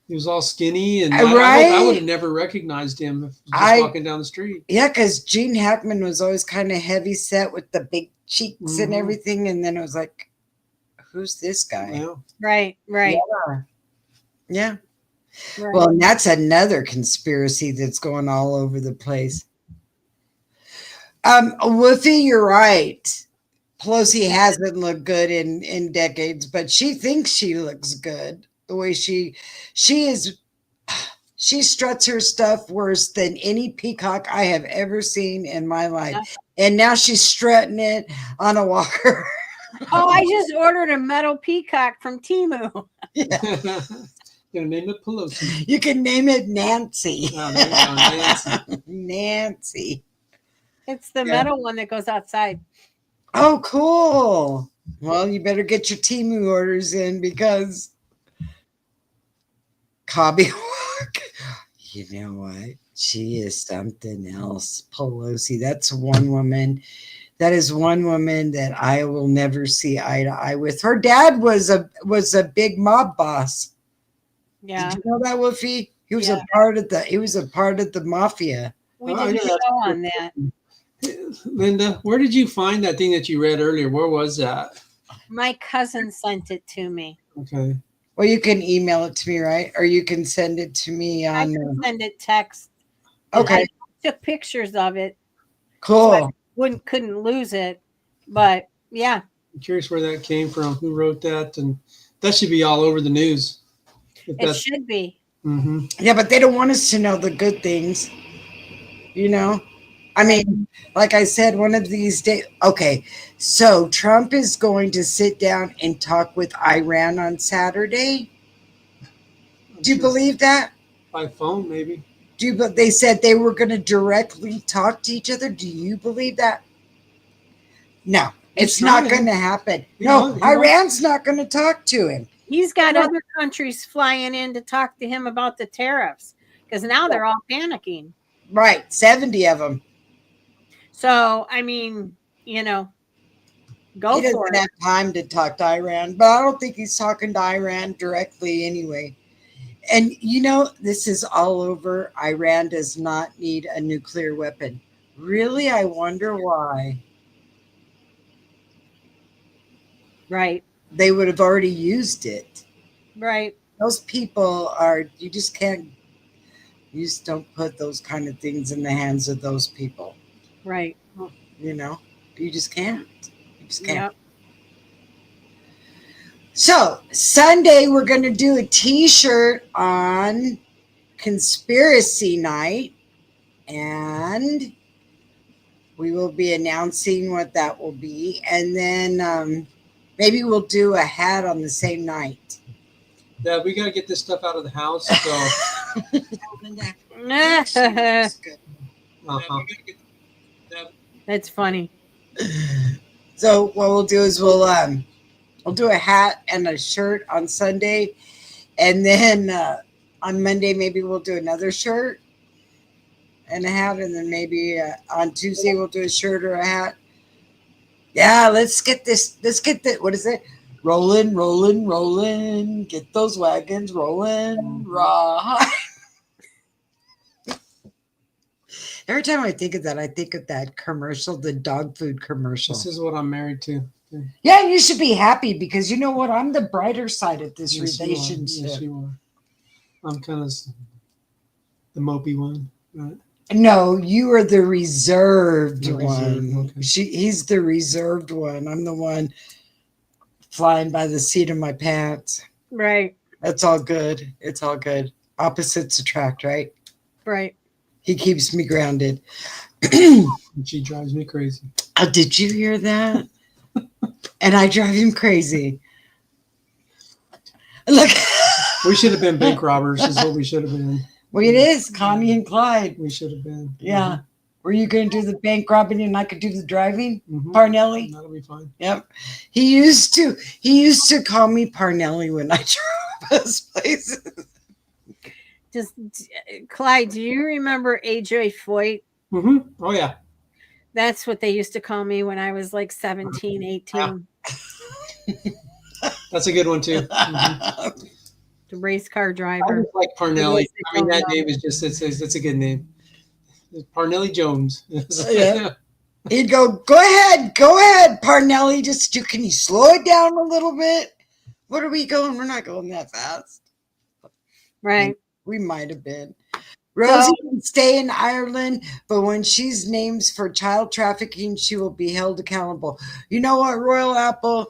was all skinny, and I would have never recognized him if he was walking down the street. Yeah,
because Gene Hackman was always kind of heavy set with the big cheeks and everything. And then it was like, who's this guy?
Yeah.
Right.
Yeah.
Right.
Well, and that's another conspiracy that's going all over the place. Woofy, you're right. Pelosi hasn't looked good in decades, but she thinks she looks good. The way she struts her stuff worse than any peacock I have ever seen in my life. Yeah. And now she's strutting it on a walker.
Oh, I just ordered a metal peacock from Temu.
Yeah.
You're gonna name it Pelosi.
You can name it Nancy.
Oh, there you go, Nancy.
Nancy.
It's the metal one that goes outside.
Oh, cool. Well, you better get your Temu orders in because Cobby Walk. You know what? She is something else. Pelosi. That's one woman. That is one woman that I will never see eye to eye with. Her dad was a big mob boss.
Yeah.
Did you know that, Wolfie? He was
Yeah.
he was a part of the mafia.
We
Oh, I
did a
know
show on that.
Linda, where did you find that thing that you read earlier? Where was that?
My cousin sent it to me.
Okay.
Well, you can email it to me, right? Or you can send it to me
I
on.
can send it text. And
Okay,
I took pictures of it.
cool.
Couldn't lose it. But yeah,
I'm curious where that came from. Who wrote that? And that should be all over the news. If
it
that's
should be.
hmm
Yeah, but they don't want us to know the good things, you know? I
Right.
mean, like I said, one of these days. Okay, so Trump is going to sit down and talk with Iran on Saturday. Do you believe that?
by phone, maybe.
But they said they were going to directly talk to each other. Do you believe that? No,
He's
it's not
trying.
going to happen.
He
No,
wants- he
Iran's not going to talk to him.
He's got
Yeah.
other countries flying in to talk to him about the tariffs because now they're all panicking.
Right, 70 of them.
So, I mean, go
He
for
doesn't
it.
have time to talk to Iran, but I don't think he's talking to Iran directly anyway. And this is all over. Iran does not need a nuclear weapon. Really? I wonder why.
Right.
They would have already used it.
Right.
Those people you just don't put those kind of things in the hands of those people.
Right.
You just can't. You just can't.
Yep.
So Sunday we're going to do a T-shirt on Conspiracy Night, and we will be announcing what that will be, and then maybe we'll do a hat on the same night.
Yeah, we got to get this stuff out of the house. So,
That's funny.
So what we'll do is we'll do a hat and a shirt on Sunday, and then on Monday maybe we'll do another shirt and a hat, and then maybe on Tuesday we'll do a shirt or a hat. Yeah, let's get what is it? Rolling, rolling, rolling. Get those wagons rolling. Right. Every time I think of that, I think of that commercial, the dog food commercial.
this is what I'm married to.
Yeah, you should be happy because you know what? I'm the brighter side of this
Yes,
relationship.
Yes, you are. I'm kind of the mopey one, right?
No, you are the reserved
The reserved,
one.
okay.
He's the reserved one. I'm the one flying by the seat of my pants.
Right.
That's all good. It's all good. Opposites attract, right?
Right.
He keeps me grounded.
She drives me crazy.
Oh, did you hear that? And I drive him crazy. Look.
We should have been bank robbers. Is what we should have been.
Well, it is Connie and Clyde.
We should have been.
Yeah. Were you going to do the bank robbing and I could do the driving?
Mm-hmm.
Parnelli?
That'll be fine.
Yep. He used to call me Parnelli when I drove us places.
Just Clyde, do you remember AJ Foyt?
Mm-hmm. Oh, yeah.
That's what they used to call me when I was like 17, 18.
That's a good one, too. Mm-hmm.
The race car
I
driver.
just like Parnelli. I mean, that name is just, it's a good name. Parnelli Jones.
Yeah. He'd go ahead, Parnelli. Can you slow it down a little bit? What are we going? We're not going that fast.
Right.
We might have been. Rosie can stay in Ireland, but when she's named for child trafficking, she will be held accountable. You know what, Royal Apple?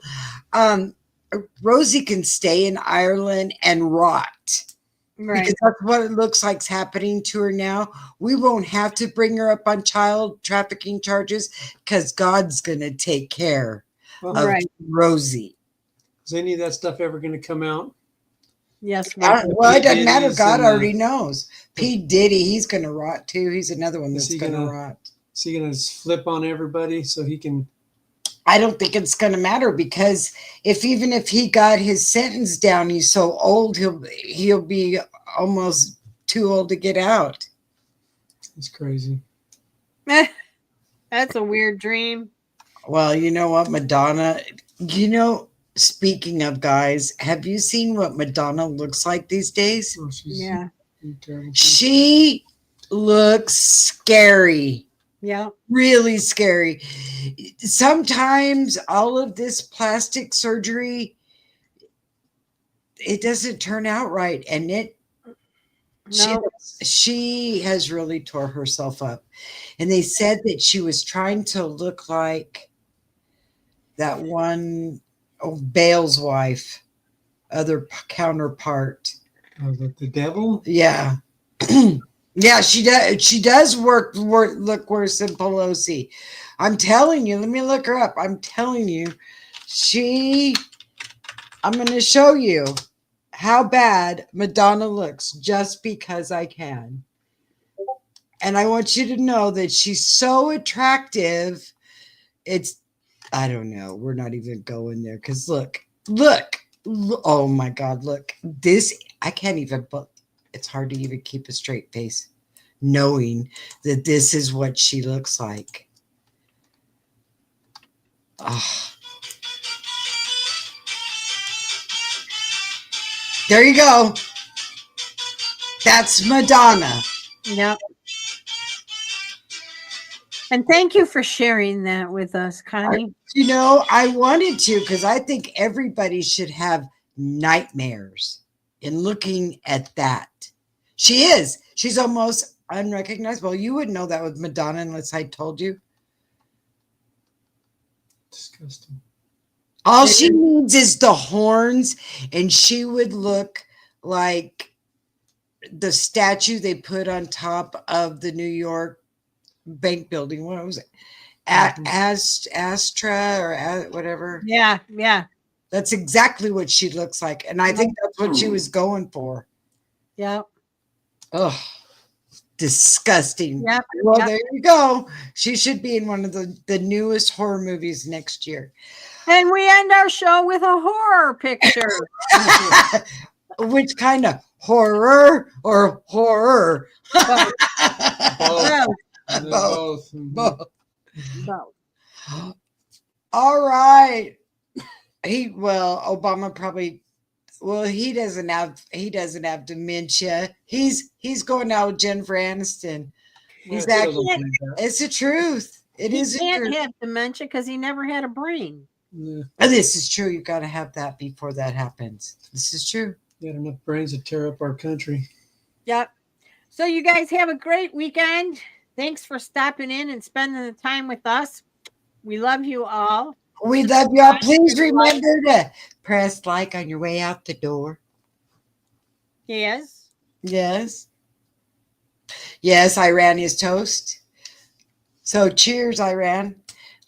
Rosie can stay in Ireland and rot.
Right.
Because that's what it looks like is happening to her now. We won't have to bring her up on child trafficking charges because God's going to take care of Rosie.
Is any of that stuff ever going to come out?
Yes.
Well, it doesn't matter. God already knows. P. Diddy, he's going to rot too. He's another one that's going to rot.
Is he going to flip on everybody so he can?
I don't think it's going to matter because even if he got his sentence down, he's so old, he'll be almost too old to get out.
It's crazy.
That's a weird dream.
Well, you know what, Madonna, speaking of guys, have you seen what Madonna looks like these days?
Oh, she's
Yeah.
terrible.
She looks scary.
Yeah.
Really scary. Sometimes all of this plastic surgery, it doesn't turn out right. And
No.
she has really tore herself up. And they said that she was trying to look like that one Bale's wife, other counterpart.
Oh, the devil?
Yeah. Yeah, she does. She does look worse than Pelosi. I'm telling you. Let me look her up. I'm telling you, I'm going to show you how bad Madonna looks just because I can. And I want you to know that she's so attractive. I don't know. We're not even going there because look. Oh my God, look. I can't even. It's hard to even keep a straight face knowing that this is what she looks like. Oh. There you go. That's Madonna.
Yep. And thank you for sharing that with us, Connie.
I wanted to because I think everybody should have nightmares in looking at that. She's almost unrecognizable. You wouldn't know that with Madonna unless I told you.
Disgusting.
All she needs is the horns, and she would look like the statue they put on top of the New York bank building. What was it? Astra or whatever.
Yeah. Yeah.
That's exactly what she looks like. And I think that's what she was going for.
Yep.
Oh, disgusting.
Yep.
Well,
Yep.
there you go. She should be in one of the newest horror movies next year.
And we end our show with a horror picture.
Which kind of horror or horror?
Both.
Both.
Both.
Both.
Both.
All right. Obama probably, he doesn't have dementia. He's going out with Jennifer Aniston. It's the truth.
He can't have dementia because he never had a brain.
Yeah.
This is true. You got to have that before that happens. This is true.
Got enough brains to tear up our country.
Yep. So you guys have a great weekend. Thanks for stopping in and spending the time with us. We love you all.
We love y'all. Please remember to press like on your way out the door.
Yes.
Yes. Yes, Iran is toast. So cheers, Iran.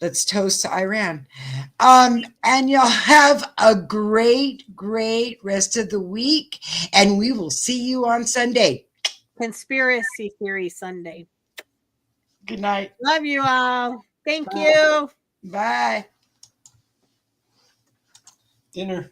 Let's toast to Iran. And y'all have a great rest of the week. And we will see you on Sunday.
Conspiracy Theory Sunday.
Good night.
Love you all. Thank you.
Bye.
Dinner.